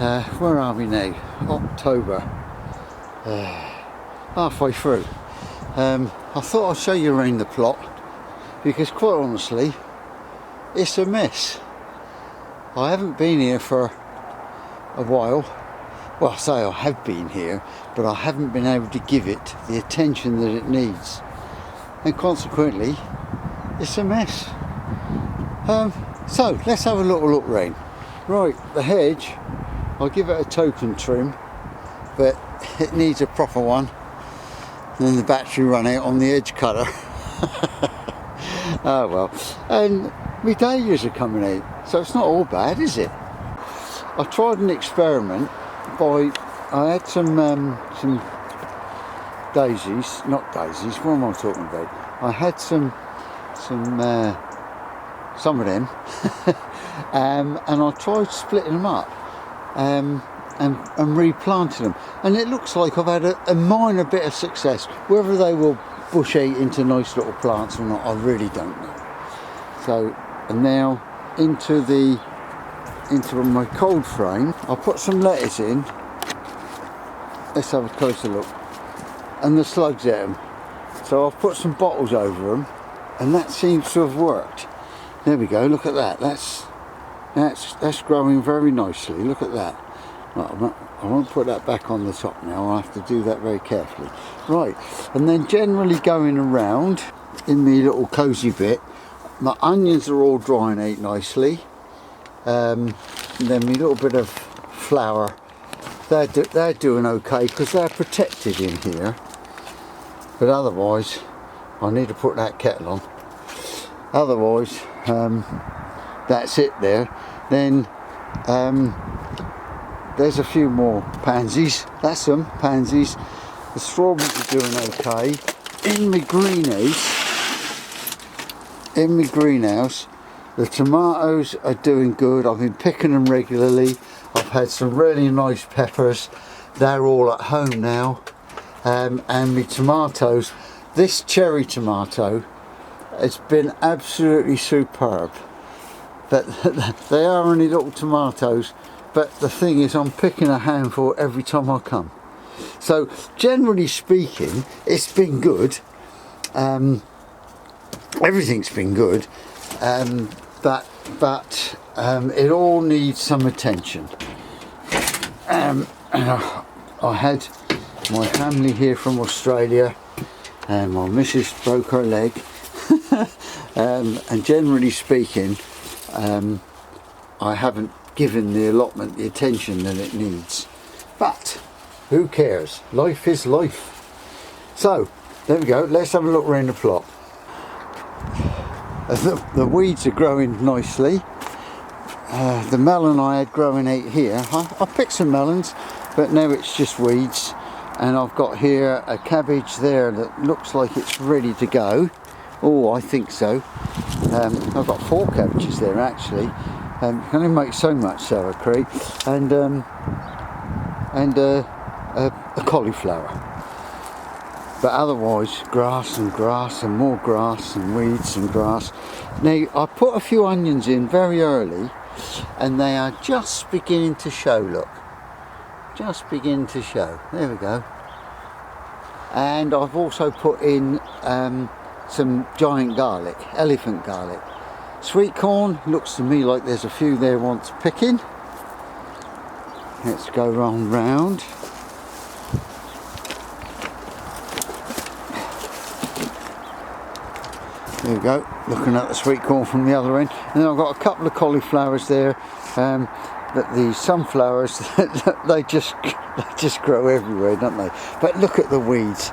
Where are we now? October. Halfway through. I thought I'd show you around the plot because quite honestly it's a mess. I haven't been here for a while. Well, I say I have been here, but I haven't been able to give it the attention that it needs, and consequently it's a mess. So let's have a little look round. Right, the hedge, I'll give it a token trim, but it needs a proper one. And then the battery run out on the edge cutter. Oh well. And my dahlias are coming out, so it's not all bad, is it? I tried an experiment by, I had some daisies, not daisies, what am I talking about? I had some of them, and I tried splitting them up and replanting them, and it looks like I've had a minor bit of success. Whether they will bush out into nice little plants or not, I really don't know. So, and now into my cold frame, I'll put some lettuce in. Let's have a closer look. And the slugs at them. So I've put some bottles over them, and that seems to have worked. There we go. Look at that. That's growing very nicely. Look at that. Right, I won't put that back on the top now. I'll have to do that very carefully. Right, and then generally going around in the little cosy bit, my onions are all drying out nicely. And then my little bit of flour, they're doing okay because they're protected in here. But otherwise, I need to put that kettle on. Otherwise, that's it there. Then there's a few more pansies. That's them, pansies. The strawberries are doing okay. In my greenhouse, the tomatoes are doing good. I've been picking them regularly. I've had some really nice peppers. They're all at home now. And my tomatoes, this cherry tomato, it's been absolutely superb. But they are only little tomatoes, but the thing is I'm picking a handful every time I come. So generally speaking, it's been good. Everything's been good, but it all needs some attention. I had my family here from Australia, and my missus broke her leg. And generally speaking, I haven't given the allotment the attention that it needs. But who cares? Life is life. So there we go. Let's have a look around the plot. The weeds are growing nicely. The melon I had growing out here, I picked some melons, but now it's just weeds. And I've got here a cabbage there that looks like it's ready to go. Oh, I think so. I've got 4 cabbages there actually. You can only make so much sauerkraut, and a cauliflower. But otherwise, grass and more grass and weeds and grass. Now, I put a few onions in very early, and they are just beginning to show. Look, just beginning to show. There we go. And I've also put in some giant garlic, elephant garlic. Sweet corn, looks to me like there's a few there wants picking. Let's go round. There we go, looking at the sweet corn from the other end. And then I've got a couple of cauliflowers there. That the sunflowers, they just grow everywhere, don't they? But look at the weeds.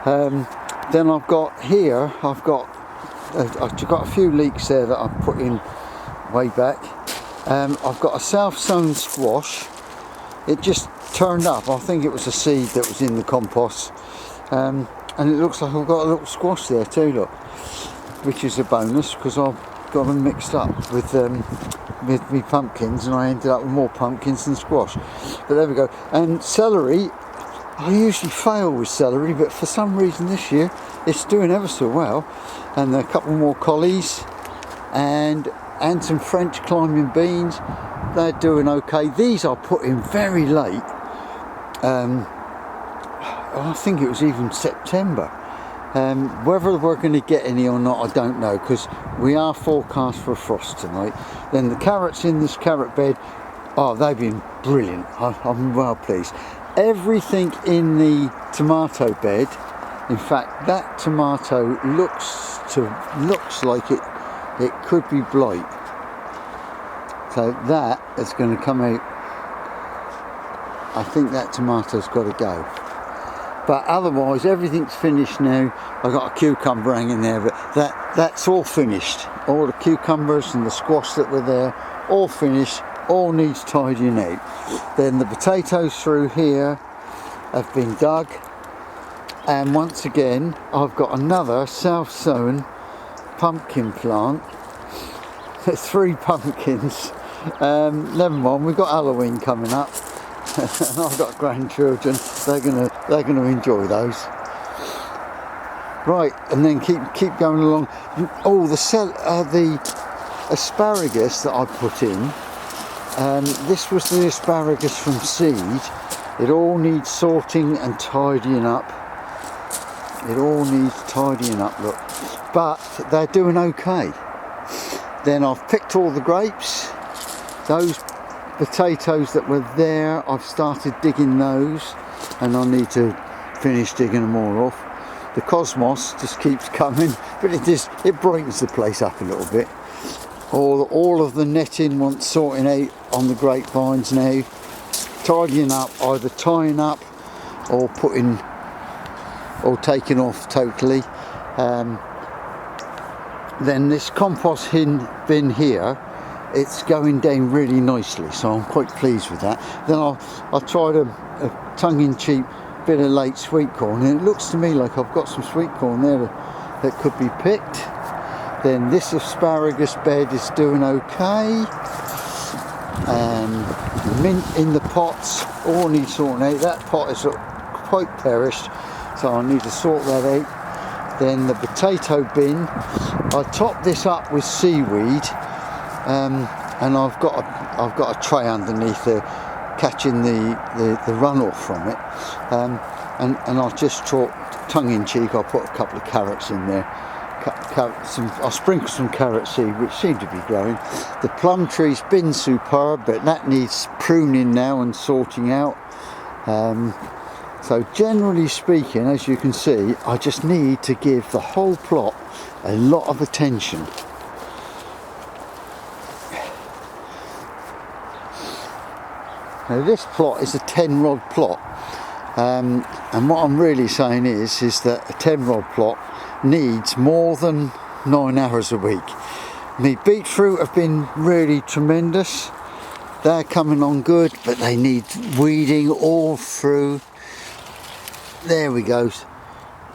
Then I've got a few leeks there that I've put in way back. I've got a self-sown squash. It just turned up. I think it was a seed that was in the compost. And it looks like I've got a little squash there too, look. Which is a bonus because I've got them mixed up with me pumpkins, and I ended up with more pumpkins than squash. But there we go. And celery, I usually fail with celery, but for some reason this year it's doing ever so well. And a couple more collies, and and some French climbing beans. They're doing okay. These I put in very late. I think it was even September. Whether we're going to get any or not, I don't know, because we are forecast for a frost tonight. Then the carrots in this carrot bed, oh, they've been brilliant. I'm well pleased. Everything in the tomato bed, in fact, that tomato looks like it could be blight. So that is going to come out. I think that tomato's got to go. But otherwise, everything's finished now. I've got a cucumber hanging there, but that's all finished. All the cucumbers and the squash that were there, all finished, all needs tidying out. Then the potatoes through here have been dug. And once again, I've got another self-sown pumpkin plant. There's 3 pumpkins. Never mind, we've got Halloween coming up. And I've got grandchildren. They're gonna enjoy those. Right, and then keep going along. Oh, the asparagus that I put in. This was the asparagus from seed. It all needs sorting and tidying up. It all needs tidying up, look. But they're doing okay. Then I've picked all the grapes. Those potatoes that were there, I've started digging those, and I need to finish digging them all off. The cosmos just keeps coming, but it brightens the place up a little bit. All of the netting wants sorting out on the grapevines now. Tidying up, either tying up or taking off totally. Then this compost bin here, it's going down really nicely, so I'm quite pleased with that. Then I tried a tongue-in-cheek bit of late sweet corn, and it looks to me like I've got some sweet corn there that could be picked. Then this asparagus bed is doing okay. Mint in the pots all need sorting out. That pot is quite perished, so I need to sort that out. Then the potato bin, I topped this up with seaweed, and I've got a tray underneath there catching the runoff from it, and I'll just talk tongue-in-cheek. I'll put a couple of carrots in there. I'll sprinkle some carrot seed, which seem to be growing. The plum tree's been superb, but that needs pruning now and sorting out. So generally speaking, as you can see, I just need to give the whole plot a lot of attention. Now this plot is a 10-rod plot, and what I'm really saying is that a 10-rod plot needs more than 9 hours a week. My beetroot have been really tremendous. They're coming on good, but they need weeding all through. There we go.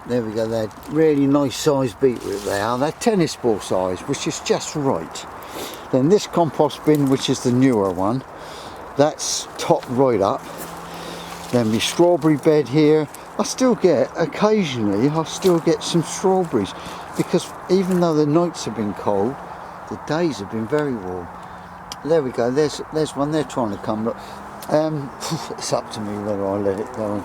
There we go. They're really nice sized beetroot they are. They're tennis ball size, which is just right. Then this compost bin, which is the newer one, that's topped right up. Then my strawberry bed here, occasionally I'll still get some strawberries, because even though the nights have been cold, the days have been very warm. There we go, there's one, they're trying to come, but it's up to me whether I let it go and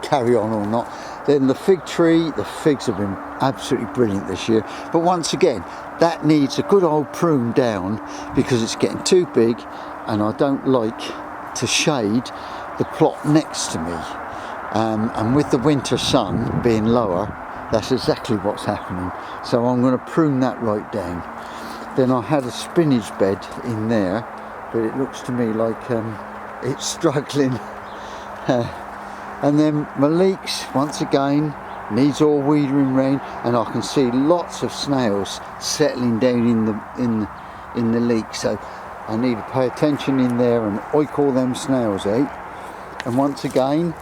carry on or not. Then the fig tree, the figs have been absolutely brilliant this year, but once again, that needs a good old prune down because it's getting too big, and I don't like to shade the plot next to me. And with the winter sun being lower, that's exactly what's happening. So I'm going to prune that right down. Then I had a spinach bed in there, but it looks to me like it's struggling. And then my leeks, once again, needs all weeding round, and I can see lots of snails settling down in the leek. So I need to pay attention in there and oik all them snails out. And once again,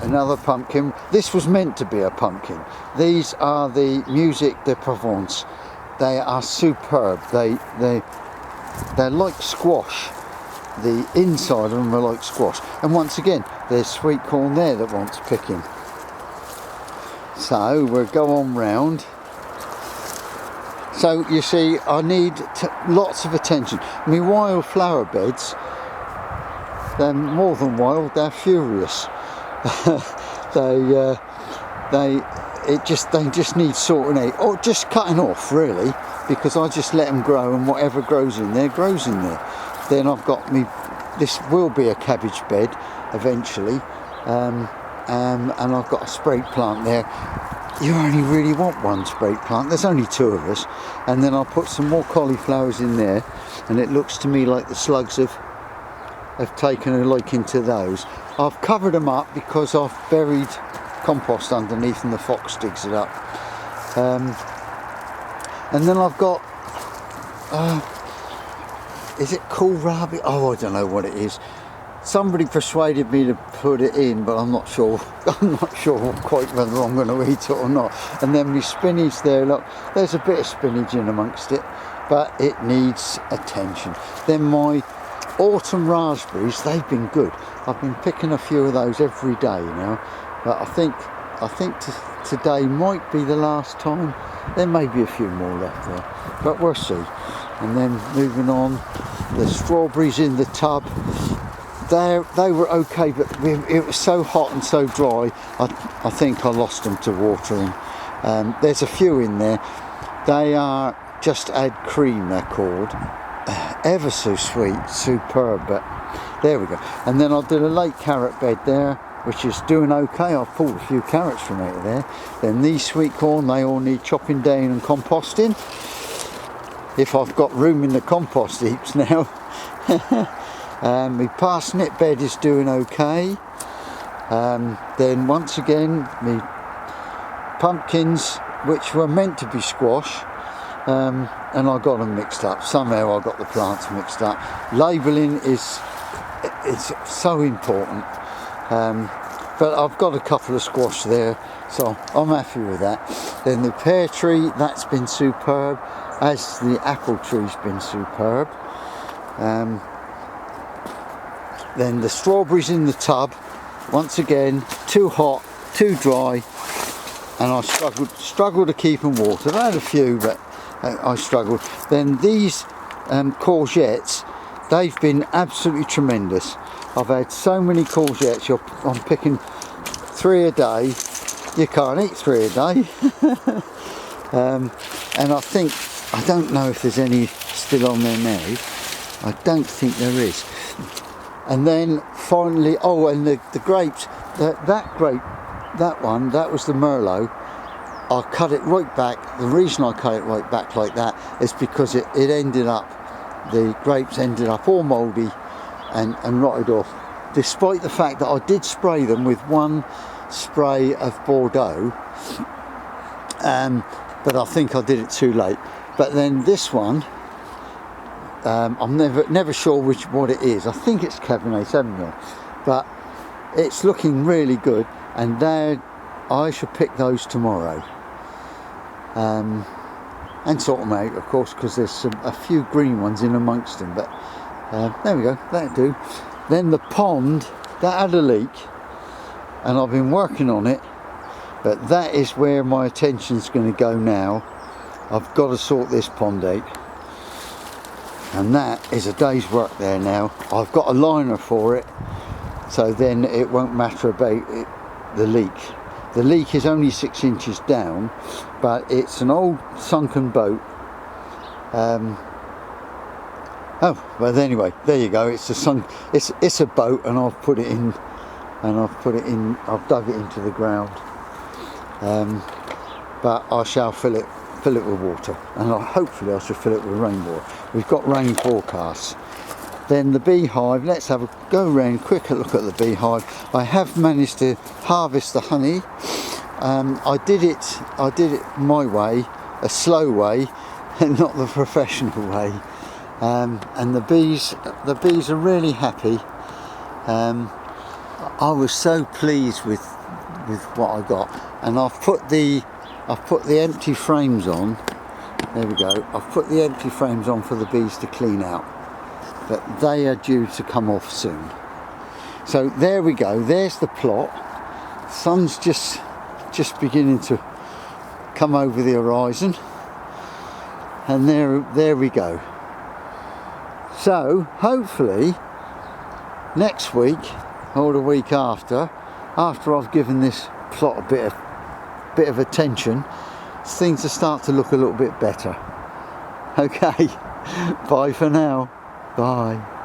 another pumpkin. This was meant to be a pumpkin. These are the Musique de Provence. They are superb. They're like squash. The inside of them are like squash. And once again, there's sweet corn there that wants picking. So we'll go on round. So you see, I need lots of attention. I mean, wildflower beds, they're more than wild, they're furious. they just need sorting out, or just cutting off really, because I just let them grow, and whatever grows in there grows in there. Then I've got me, this will be a cabbage bed eventually, and I've got a sprayed plant there. You only really want one sprayed plant, there's only 2 of us, and then I'll put some more cauliflowers in there, and it looks to me like the slugs have taken a liking to those. I've covered them up because I've buried compost underneath and the fox digs it up. And then I've got, is it kohlrabi? Oh, I don't know what it is. Somebody persuaded me to put it in, but I'm not sure. I'm not sure quite whether I'm going to eat it or not. And then my spinach there, look, there's a bit of spinach in amongst it, but it needs attention. Then my autumn raspberries, they've been good. I've been picking a few of those every day now, but I think today might be the last time. There may be a few more left there, but we'll see. And then moving on, the strawberries in the tub, they were okay, but it was so hot and so dry, I think I lost them to watering. There's a few in there. They are Just Add Cream, they're called. Ever so sweet, superb, but there we go. And then I did a late carrot bed there, which is doing okay. I've pulled a few carrots from out of there. Then these sweet corn, they all need chopping down and composting, if I've got room in the compost heaps now. My parsnip bed is doing okay. Then once again, my pumpkins, which were meant to be squash, and I got them mixed up. Somehow I got the plants mixed up. Labelling is so important. But I've got a couple of squash there, so I'm happy with that. Then the pear tree, that's been superb, as the apple tree's been superb. Then the strawberries in the tub, once again, too hot, too dry, and I struggled to keep them watered. I had a few, but I struggled. Then these courgettes, they've been absolutely tremendous. I've had so many courgettes. I'm picking 3 a day. You can't eat 3 a day. And I don't know if there's any still on there now. I don't think there is. And then finally, oh, and the grapes, that grape, that was the Merlot. I cut it right back. The reason I cut it right back like that is because it ended up, the grapes ended up all mouldy and rotted off, despite the fact that I did spray them with 1 spray of Bordeaux, but I think I did it too late. But then this one, I'm never sure what it is. I think it's Cabernet Sauvignon, but it's looking really good, and I should pick those tomorrow, and sort them out, of course, because there's a few green ones in amongst them. But there we go, that'll do. Then the pond, that had a leak, and I've been working on it, but that is where my attention's going to go now. I've got to sort this pond out, and that is a day's work there now. I've got a liner for it, so then it won't matter about the leak. The leak is only 6 inches down, but it's an old sunken boat. Oh, but anyway, there you go. It's a boat, and I've put it in, I've dug it into the ground. But I shall fill it with water, and hopefully I should fill it with rainwater. We've got rain forecasts. Then the beehive, let's have a go round, quick look at the beehive. I have managed to harvest the honey. I did it my way, a slow way, and not the professional way. And the bees are really happy. I was so pleased with what I got, and I've put the empty frames on. There we go. I've put the empty frames on for the bees to clean out, but they are due to come off soon. So there we go. There's the plot. Sun's just beginning to come over the horizon. and there we go. So hopefully next week or the week after I've given this plot a bit of attention, things will start to look a little bit better. Okay, bye for now. Bye.